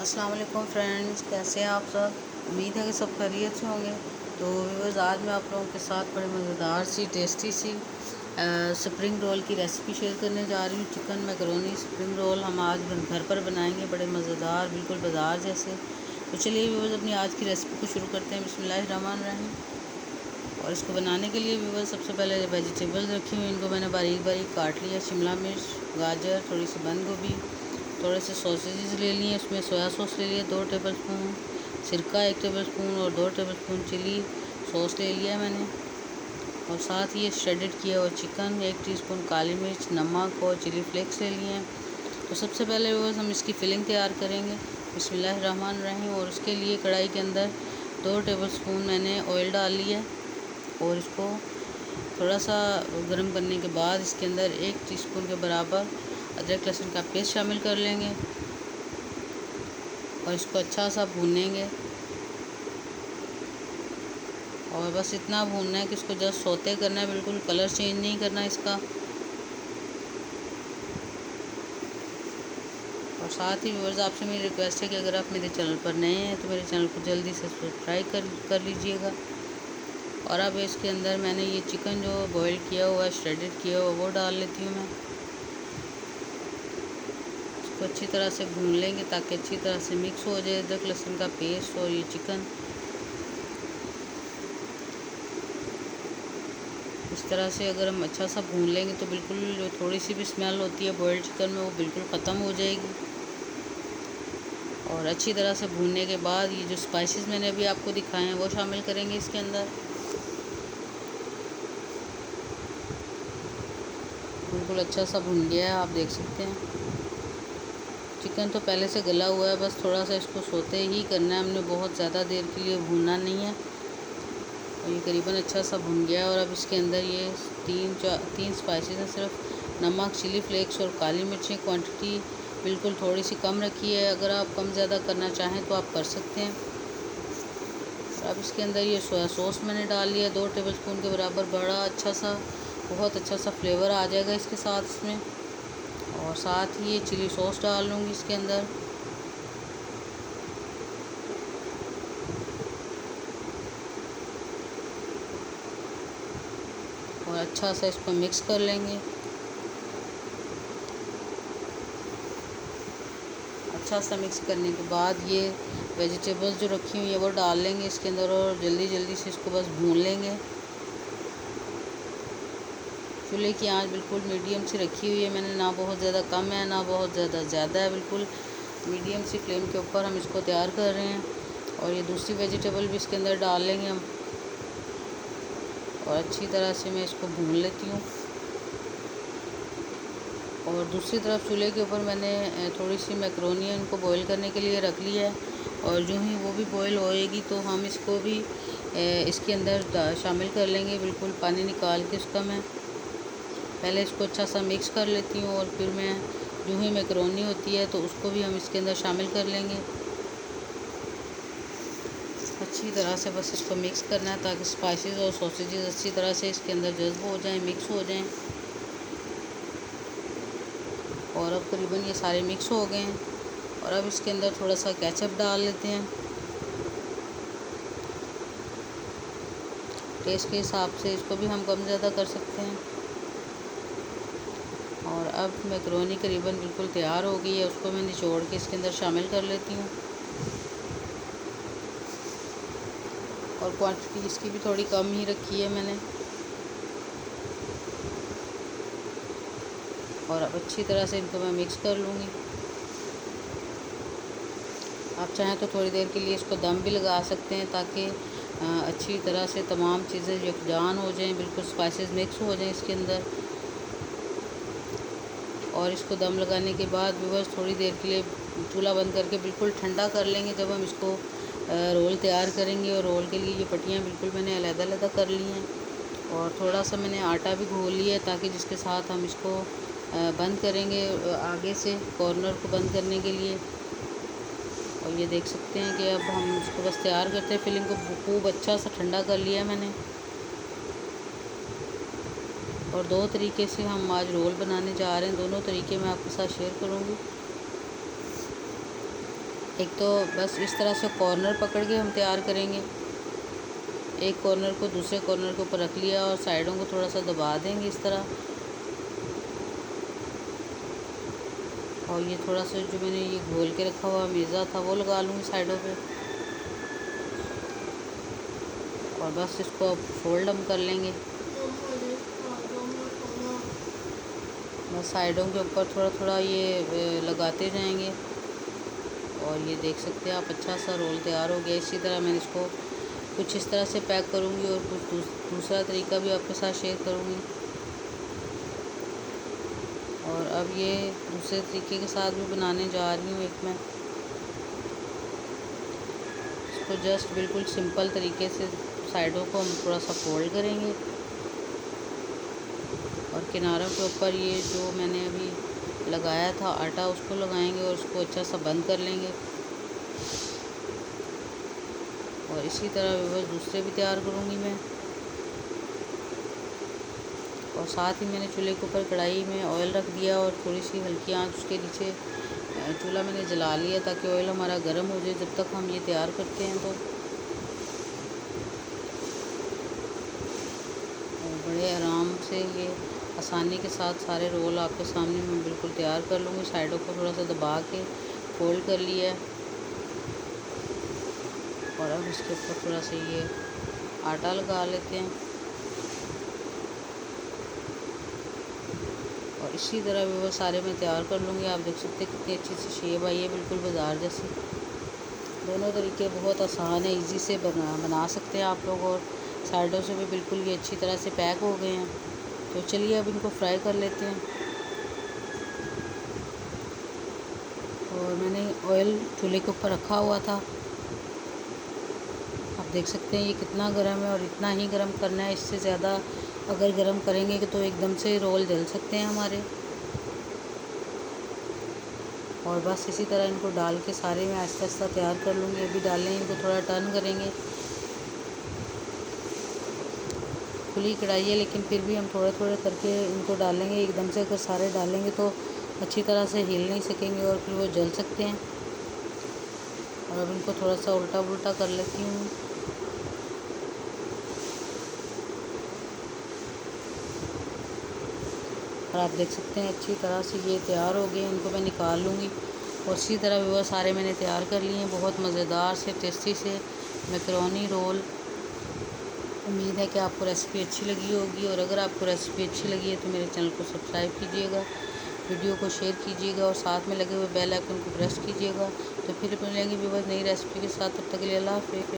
अस्सलाम वालेकुम फ्रेंड्स, कैसे हैं आप सब। उम्मीद है कि सब खैरियत से होंगे। तो व्यूअर्स, आज मैं आप लोगों के साथ बड़े मज़ेदार सी टेस्टी सी स्प्रिंग रोल की रेसिपी शेयर करने जा रही हूँ। चिकन मैकरोनी स्प्रिंग रोल हम आज घर पर बनाएंगे, बड़े मज़ेदार, बिल्कुल बाज़ार जैसे। तो चलिए व्यूअर्स, अपनी आज की रेसिपी को शुरू करते हैं। बिस्मिल्लाहिर्रहमानिर्रहीम। और इसको बनाने के लिए व्यूअर्स, सबसे पहले वेजिटेबल्स रखी हुई, इनको मैंने बारीक बारीक काट लिया। शिमला मिर्च, गाजर, थोड़ी सी बंद गोभी, थोड़े से सॉसेजेस ले लिए। उसमें सोया सॉस ले लिया 2 टेबलस्पून, सिरका 1 टेबलस्पून और 2 टेबलस्पून चिली सॉस ले लिया मैंने। और साथ ही ये श्रेडेड किया हुआ चिकन, 1 टीस्पून काली मिर्च, नमक और चिली फ्लेक्स ले लिए हैं। तो सबसे पहले बस हम इसकी फिलिंग तैयार करेंगे। बिस्मिल्लाहिर्रहमानिर्रहीम। और उसके लिए कढ़ाई के अंदर 2 टेबलस्पून मैंने ऑयल डाल लिया और इसको थोड़ा सा गर्म करने के बाद इसके अंदर 1 टीस्पून के बराबर अदरक लहसुन का पेस्ट शामिल कर लेंगे और इसको अच्छा सा भूनेंगे। और बस इतना भूनना है कि इसको जस्ट सौते करना है, बिल्कुल कलर चेंज नहीं करना इसका। और साथ ही व्यूअर्स, आपसे मेरी रिक्वेस्ट है कि अगर आप मेरे चैनल पर नए हैं तो मेरे चैनल को जल्दी से सब्सक्राइब कर लीजिएगा। और अब इसके अंदर मैंने ये चिकन जो बॉईल किया हुआ है, श्रेडेड किया हुआ, वो डाल लेती हूँ मैं। इसको अच्छी तरह से भून लेंगे ताकि अच्छी तरह से मिक्स हो जाए अदरक लहसुन का पेस्ट और ये चिकन। इस तरह से अगर हम अच्छा सा भून लेंगे तो बिल्कुल जो थोड़ी सी भी स्मेल होती है बॉइल्ड चिकन में, वो बिल्कुल ख़त्म हो जाएगी। और अच्छी तरह से भूनने के बाद ये जो स्पाइसेस मैंने अभी आपको दिखाए हैं वो शामिल करेंगे इसके अंदर। बिल्कुल अच्छा सा भुन गया है, आप देख सकते हैं। चिकन तो पहले से गला हुआ है, बस थोड़ा सा इसको सोते ही करना है हमने, बहुत ज़्यादा देर के लिए भूनना नहीं है। और ये करीबन अच्छा सा भुन गया। और अब इसके अंदर ये तीन स्पाइसेस हैं सिर्फ, नमक, चिली फ्लेक्स और काली मिर्ची। क्वांटिटी बिल्कुल थोड़ी सी कम रखी है, अगर आप कम ज़्यादा करना चाहें तो आप कर सकते हैं। और अब इसके अंदर ये सोया सॉस मैंने डाल लिया 2 टेबलस्पून के बराबर। बड़ा अच्छा सा, बहुत अच्छा सा फ्लेवर आ जाएगा इसके साथ इसमें। और साथ ही ये चिली सॉस डाल लूँगी इसके अंदर। और अच्छा सा इसको मिक्स कर लेंगे। अच्छा सा मिक्स करने के बाद ये वेजिटेबल्स जो रखी हुई है वो डाल लेंगे इसके अंदर और जल्दी जल्दी से इसको बस भून लेंगे। चूल्हे की आंच बिल्कुल मीडियम सी रखी हुई है मैंने, ना बहुत ज़्यादा कम है ना बहुत ज़्यादा है, बिल्कुल मीडियम सी फ्लेम के ऊपर हम इसको तैयार कर रहे हैं। और ये दूसरी वेजिटेबल भी इसके अंदर डाल लेंगे हम और अच्छी तरह से मैं इसको भून लेती हूँ। और दूसरी तरफ चूल्हे के ऊपर मैंने थोड़ी सी मैकरोनी इनको बॉईल करने के लिए रख ली है। और जो ही वो भी बॉईल होएगी तो हम इसको भी इसके अंदर शामिल कर लेंगे, बिल्कुल पानी निकाल के उसका। मैं पहले इसको अच्छा सा मिक्स कर लेती हूँ और फिर मैं जो ही मैकरोनी होती है तो उसको भी हम इसके अंदर शामिल कर लेंगे। अच्छी तरह से बस इसको मिक्स करना है ताकि स्पाइसेस और सॉसेजेस अच्छी तरह से इसके अंदर जज्ब हो जाएं, मिक्स हो जाएं। और अब करीबन ये सारे मिक्स हो गए हैं। और अब इसके अंदर थोड़ा सा केचप डाल लेते हैं, टेस्ट के हिसाब से इसको भी हम कम ज़्यादा कर सकते हैं। और अब मैकरोनी करीबन बिल्कुल तैयार हो गई है, उसको मैं निचोड़ के इसके अंदर शामिल कर लेती हूँ। और क्वांटिटी इसकी भी थोड़ी कम ही रखी है मैंने। और अब अच्छी तरह से इनको मैं मिक्स कर लूँगी। आप चाहें तो थोड़ी देर के लिए इसको दम भी लगा सकते हैं ताकि अच्छी तरह से तमाम चीज़ें यकजान हो जाएं, बिल्कुल स्पाइसेस मिक्स हो जाएं इसके अंदर। और इसको दम लगाने के बाद भी बस थोड़ी देर के लिए चूल्हा बंद करके बिल्कुल ठंडा कर लेंगे जब हम इसको रोल तैयार करेंगे। और रोल के लिए ये पट्टियाँ बिल्कुल मैंने अलग-अलग कर ली हैं। और थोड़ा सा मैंने आटा भी घोल लिया है ताकि जिसके साथ हम इसको बंद करेंगे आगे से कॉर्नर को बंद करने के लिए। और ये देख सकते हैं कि अब हम इसको बस तैयार करते हैं। फिलिंग को खूब अच्छा सा ठंडा कर लिया मैंने। और 2 तरीके से हम आज रोल बनाने जा रहे हैं, दोनों तरीके मैं आपके साथ शेयर करूँगी। एक तो बस इस तरह से कॉर्नर पकड़ के हम तैयार करेंगे। एक कॉर्नर को दूसरे कॉर्नर के ऊपर रख लिया और साइडों को थोड़ा सा दबा देंगे इस तरह। और ये थोड़ा सा जो मैंने ये घोल के रखा हुआ मेज़ा था वो लगा लूँगी साइडों पे। और बस इसको अब फोल्ड हम कर लेंगे। बस साइडों के ऊपर थोड़ा थोड़ा ये लगाते जाएंगे। और ये देख सकते हैं आप, अच्छा सा रोल तैयार हो गया। इसी तरह मैं इसको कुछ इस तरह से पैक करूँगी और कुछ दूसरा तरीका भी आपके साथ शेयर करूँगी। और अब ये दूसरे तरीके के साथ भी बनाने जा रही हूँ एक मैं। इसको जस्ट बिल्कुल सिंपल तरीके से साइडों को हम थोड़ा सा फोल्ड करेंगे और किनारों के ऊपर ये जो मैंने अभी लगाया था आटा उसको लगाएंगे और उसको अच्छा सा बंद कर लेंगे। और इसी तरह बस दूसरे भी तैयार करूँगी मैं। और साथ ही मैंने चूल्हे के ऊपर कढ़ाई में ऑयल रख दिया और थोड़ी सी हल्की आंच उसके नीचे चूल्हा मैंने जला लिया ताकि ऑयल हमारा गर्म हो जाए जब तक हम ये तैयार करते हैं। तो बड़े आराम से ये आसानी के साथ सारे रोल आपके सामने मैं बिल्कुल तैयार कर लूँगी। साइडों को थोड़ा सा दबा के फोल्ड कर लिया है। और अब इसके ऊपर थोड़ा सा ये आटा लगा लेते हैं। और इसी तरह भी वो सारे मैं तैयार कर लूँगी। आप देख सकते हैं कितनी अच्छी सी शेप आई है, बिल्कुल बाज़ार जैसी। दोनों तरीके बहुत आसान है, इजी से बना सकते हैं आप लोग। और साइडों से भी बिल्कुल ये अच्छी तरह से पैक हो गए हैं। तो चलिए अब इनको फ्राई कर लेते हैं। और मैंने ऑयल चूल्हे के ऊपर रखा हुआ था। आप देख सकते हैं ये कितना गर्म है और इतना ही गर्म करना है। इससे ज़्यादा अगर गर्म करेंगे तो एकदम से रोल जल सकते हैं हमारे। और बस इसी तरह इनको डाल के सारे मैं आहिस्ता आहिस्ता तैयार कर लूँगी। अभी डालें इनको थोड़ा टर्न करेंगे। खुली कढ़ाई है लेकिन फिर भी हम थोड़े थोड़े करके इनको डालेंगे। एकदम से अगर सारे डालेंगे तो अच्छी तरह से हिल नहीं सकेंगे और फिर वो जल सकते हैं। और अब इनको थोड़ा सा उल्टा पुल्टा कर लेती हूँ। और आप देख सकते हैं अच्छी तरह से ये तैयार हो गए। इनको मैं निकाल लूँगी। और इसी तरह भी वो सारे मैंने तैयार कर लिए हैं। बहुत मज़ेदार से टेस्टी से मैकरोनी रोल। उम्मीद है कि आपको रेसिपी अच्छी लगी होगी। और अगर आपको रेसिपी अच्छी लगी है तो मेरे चैनल को सब्सक्राइब कीजिएगा, वीडियो को शेयर कीजिएगा और साथ में लगे हुए बेल आइकन को प्रेस कीजिएगा। तो फिर मिलेंगे भी बस नई रेसिपी के साथ। तब तक के लिए अल्लाह हाफ़िज़।